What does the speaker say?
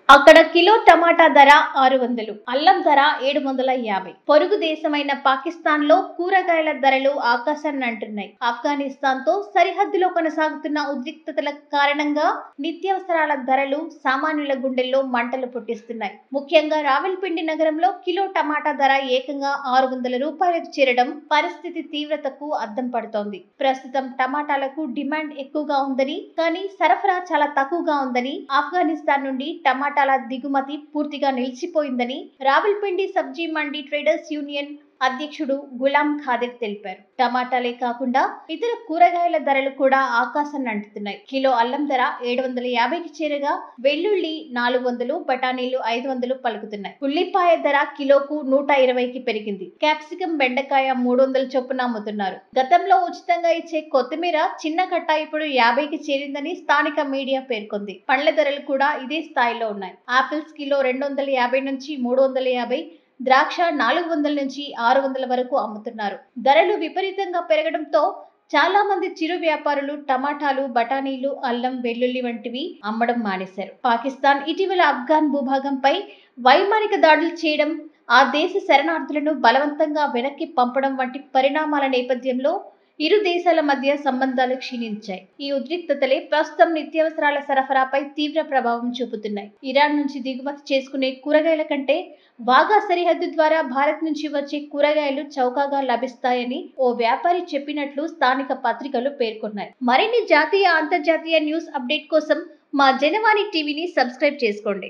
అక్కడ కిలో టమాటా ధర 600, అల్లం ధర 750. పొరుగు దేశమైన పాకిస్తాన్ లో కూరగాయల ధరలు ఆకాశాన్ని అంటున్నాయి. ఆఫ్ఘనిస్తాన్ తో సరిహద్దులో కొనసాగుతున్న ఉద్రిక్తతల కారణంగా నిత్యావసరాల ధరలు సామాన్యుల గుండెల్లో మంటలు పుట్టిస్తున్నాయి. ముఖ్యంగా రావల్పిండి నగరంలో కిలో టమాటా ధర ఏకంగా 600 రూపాయలకు చేరడం పరిస్థితి తీవ్రతకు అద్దం పడుతోంది. ప్రస్తుతం టమాటాలకు డిమాండ్ ఎక్కువగా ఉందని, కానీ సరఫరా చాలా తక్కువగా ఉందని, ఆఫ్ఘనిస్తాన్ నుండి టమాటాల దిగుమతి పూర్తిగా నిలిచిపోయిందని రావల్పిండి సబ్జీ మండీ ట్రేడర్స్ యూనియన్ అధ్యక్షుడు గులాం ఖాదిర్ తెలిపారు. టమాటాలే కాకుండా ఇతర కూరగాయల ధరలు కూడా ఆకాశాన్ని అంటుతున్నాయి. కిలో అల్లం ధర 750కి చేరగా వెల్లుల్లి 400, బఠానీలు 500 పలుకుతున్నాయి. ఉల్లిపాయ ధర కిలోకు 120కి పెరిగింది. క్యాప్సికం, బెండకాయ 300 చొప్పున అమ్ముతున్నారు. గతంలో ఉచితంగా ఇచ్చే కొత్తిమీర చిన్న కట్ట ఇప్పుడు 50కి చేరిందని స్థానిక మీడియా పేర్కొంది. పండ్ల ధరలు కూడా ఇదే స్థాయిలో ఉన్నాయి. ఆపిల్స్ కిలో 250 నుంచి 350, ద్రాక్ష 400 నుంచి 600 వరకు అమ్ముతున్నారు. ధరలు విపరీతంగా పెరగడంతో చాలా మంది చిరు వ్యాపారులు టమాటాలు, బఠానీలు, అల్లం, వెల్లుల్లి వంటివి అమ్మడం మానేశారు. పాకిస్తాన్ ఇటీవల ఆఫ్ఘన్ భూభాగంపై వైమానిక దాడులు చేయడం, ఆ దేశ శరణార్థులను బలవంతంగా వెనక్కి పంపడం వంటి పరిణామాల నేపథ్యంలో ఇరు దేశాల మధ్య సంబంధాలు క్షీణించాయి. ఈ ఉద్రిక్తతలే ప్రస్తుతం నిత్యావసరాల సరఫరాపై తీవ్ర ప్రభావం చూపుతున్నాయి. ఇరాన్ నుంచి దిగుమతి చేసుకునే కూరగాయల కంటే వాఘా సరిహద్దు ద్వారా భారత్ నుంచి వచ్చే కూరగాయలు చౌకగా లభిస్తాయని ఓ వ్యాపారి చెప్పినట్లు స్థానిక పత్రికలు పేర్కొన్నాయి. మరిన్ని జాతీయ, అంతర్జాతీయ న్యూస్ అప్డేట్ కోసం మా జనవాణి టీవీని సబ్స్క్రైబ్ చేసుకోండి.